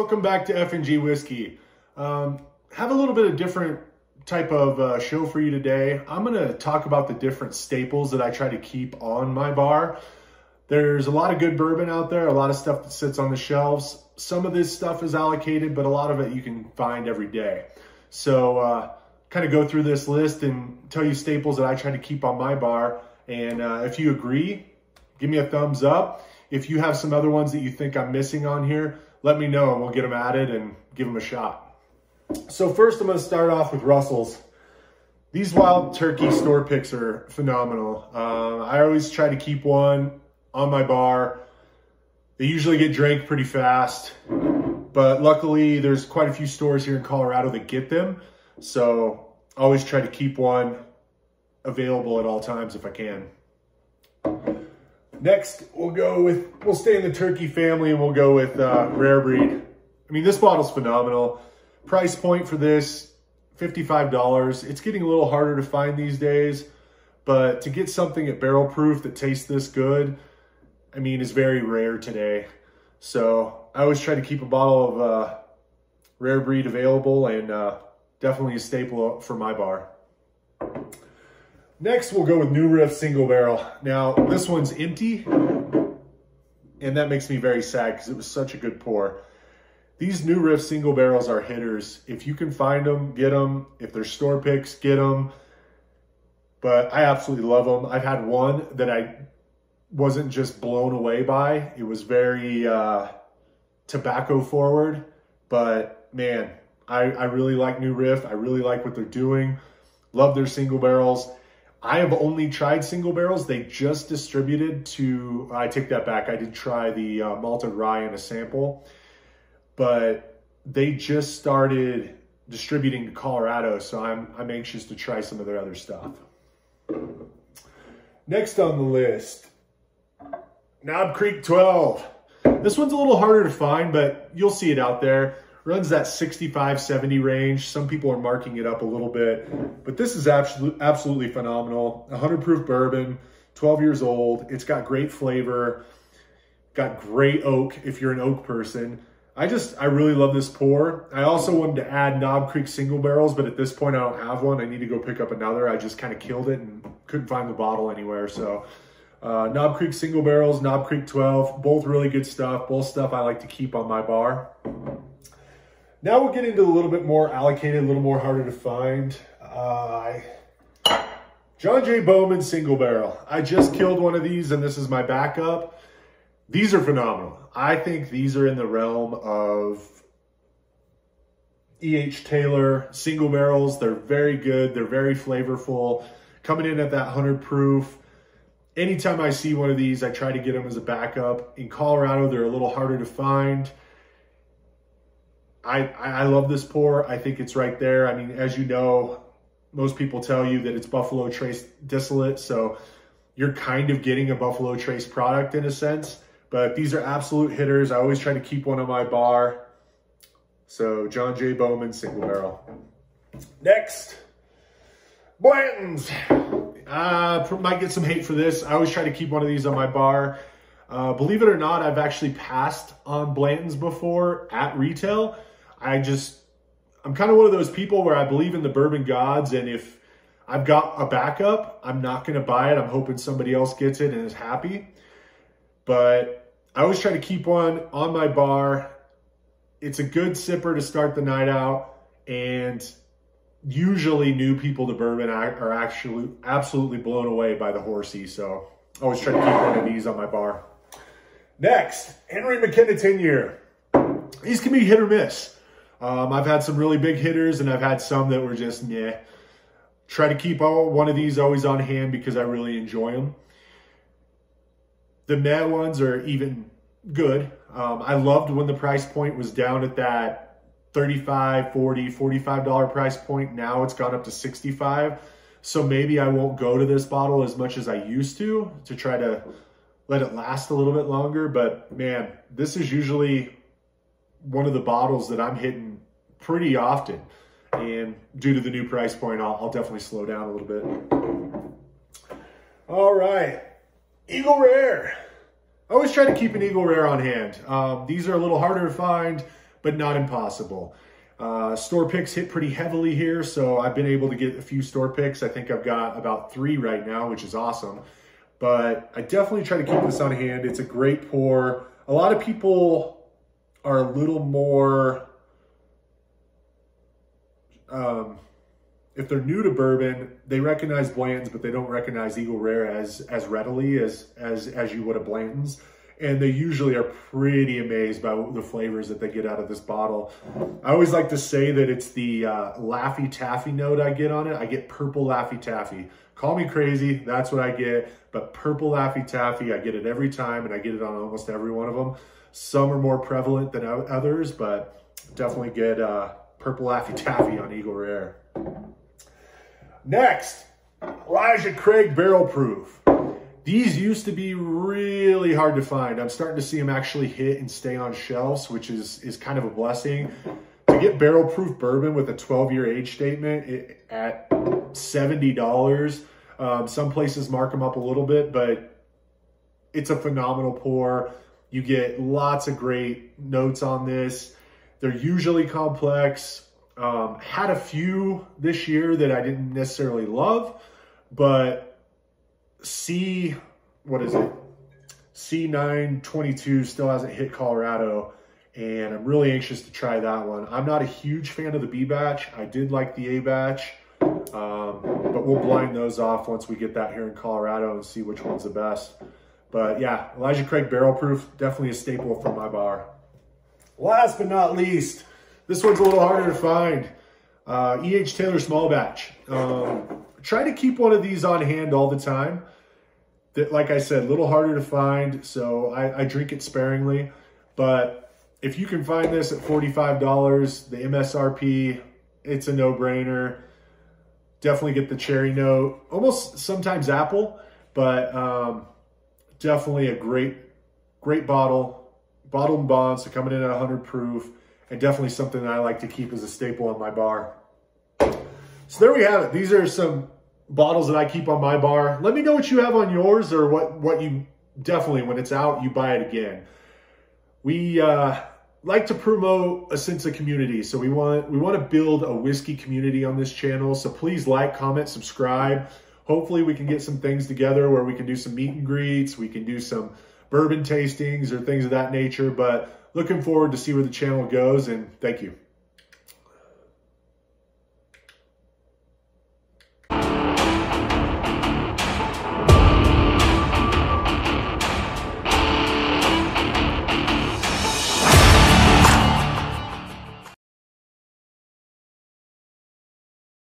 welcome back to F&G Whiskey. Have a little bit of different type of show for you today. I'm going to talk about the different staples that I try to keep on my bar. There's a lot of good bourbon out there, a lot of stuff that sits on the shelves. Some of this stuff is allocated, but a lot of it you can find every day. So kind of go through this list and tell you staples that I try to keep on my bar. And if you agree, give me a thumbs up. If you have some other ones that you think I'm missing on here, let me know and we'll get them added and give them a shot. So first I'm going to start off with Russell's. These Wild Turkey store picks are phenomenal. I always try to keep one on my bar. They usually get drank pretty fast, but luckily there's quite a few stores here in Colorado that get them. So I always try to keep one available at all times if I can. Next, we'll stay in the turkey family and we'll go with Rare Breed. I mean, this bottle's phenomenal. Price point for this, $55. It's getting a little harder to find these days, but to get something at barrel proof that tastes this good, I mean, is very rare today. So I always try to keep a bottle of Rare Breed available, and definitely a staple for my bar. Next, we'll go with New Riff Single Barrel. Now, this one's empty, and that makes me very sad because it was such a good pour. These New Riff Single Barrels are hitters. If you can find them, get them. If they're store picks, get them. But I absolutely love them. I've had one that I wasn't just blown away by. It was very tobacco forward, but man, I really like New Riff. I really like what they're doing. Love their single barrels. I have only tried single barrels. They just distributed to, I take that back. I did try the malted rye in a sample, but they just started distributing to Colorado. So I'm anxious to try some of their other stuff. Next on the list, Knob Creek 12. This one's a little harder to find, but you'll see it out there. Runs that 65-70 range. Some people are marking it up a little bit, but this is absolutely phenomenal. 100 proof bourbon, 12 years old. It's got great flavor, got great oak if you're an oak person. I really love this pour. I also wanted to add Knob Creek single barrels, but at this point I don't have one. I need to go pick up another. I just kind of killed it and couldn't find the bottle anywhere. So Knob Creek single barrels, Knob Creek 12, both really good stuff. Both stuff I like to keep on my bar. Now we'll get into a little bit more allocated, a little more harder to find. John J. Bowman single barrel. I just killed one of these and this is my backup. These are phenomenal. I think these are in the realm of E.H. Taylor single barrels. They're very good. They're very flavorful. Coming in at that 100 proof. Anytime I see one of these, I try to get them as a backup. In Colorado, they're a little harder to find. I love this pour. I think it's right there. I mean, as you know, most people tell you that it's Buffalo Trace distillate, so you're kind of getting a Buffalo Trace product in a sense, but these are absolute hitters. I always try to keep one on my bar. So John J. Bowman single barrel. Next, Blanton's. Might get some hate for this. I always try to keep one of these on my bar. Believe it or not, I've actually passed on Blanton's before at retail. I'm kind of one of those people where I believe in the bourbon gods, and if I've got a backup, I'm not going to buy it. I'm hoping somebody else gets it and is happy. But I always try to keep one on my bar. It's a good sipper to start the night out, and usually new people to bourbon are actually absolutely blown away by the Horsey. So I always try to keep one of these on my bar. Next, Henry McKenna 10-year. These can be hit or miss. I've had some really big hitters and I've had some that were just meh. Try to keep one of these always on hand because I really enjoy them. The meh ones are even good. I loved when the price point was down at that $35, $40, $45 price point. Now it's gone up to $65. So maybe I won't go to this bottle as much as I used to try to let it last a little bit longer. But man, this is usually one of the bottles that I'm hitting pretty often. And due to the new price point, I'll definitely slow down a little bit. All right, Eagle Rare. I always try to keep an Eagle Rare on hand. These are a little harder to find, but not impossible. Store picks hit pretty heavily here, so I've been able to get a few store picks. I think I've got about 3 right now, which is awesome. But I definitely try to keep this on hand. It's a great pour. A lot of people are a little more, if they're new to bourbon, they recognize Blanton's, but they don't recognize Eagle Rare as readily as you would a Blanton's. And they usually are pretty amazed by the flavors that they get out of this bottle. I always like to say that it's the Laffy Taffy note I get on it. I get purple Laffy Taffy. Call me crazy, that's what I get. But purple Laffy Taffy, I get it every time, and I get it on almost every one of them. Some are more prevalent than others, but definitely get purple Laffy Taffy on Eagle Rare. Next, Elijah Craig Barrel Proof. These used to be really hard to find. I'm starting to see them actually hit and stay on shelves, which is kind of a blessing. To get barrel proof bourbon with a 12-year age statement at $70, some places mark them up a little bit, but it's a phenomenal pour. You get lots of great notes on this. They're usually complex. Had a few this year that I didn't necessarily love, but C922 still hasn't hit Colorado, and I'm really anxious to try that one. I'm not a huge fan of the B batch. I did like the A batch, but we'll blind those off once we get that here in Colorado and see which one's the best. But yeah, Elijah Craig Barrel Proof, definitely a staple from my bar. Last but not least, this one's a little harder to find. E.H. Taylor Small Batch. Try to keep one of these on hand all the time. That, like I said, a little harder to find, so I drink it sparingly. But if you can find this at $45, the MSRP, it's a no-brainer. Definitely get the cherry note. Almost sometimes apple, but definitely a great bottle. Bottled and bond, so coming in at 100 proof. And definitely something that I like to keep as a staple in my bar. So there we have it. These are some bottles that I keep on my bar. Let me know what you have on yours, or what you definitely, when it's out, you buy it again. We like to promote a sense of community. So we want to build a whiskey community on this channel. So please like, comment, subscribe. Hopefully we can get some things together where we can do some meet and greets. We can do some bourbon tastings or things of that nature. But looking forward to see where the channel goes, and thank you.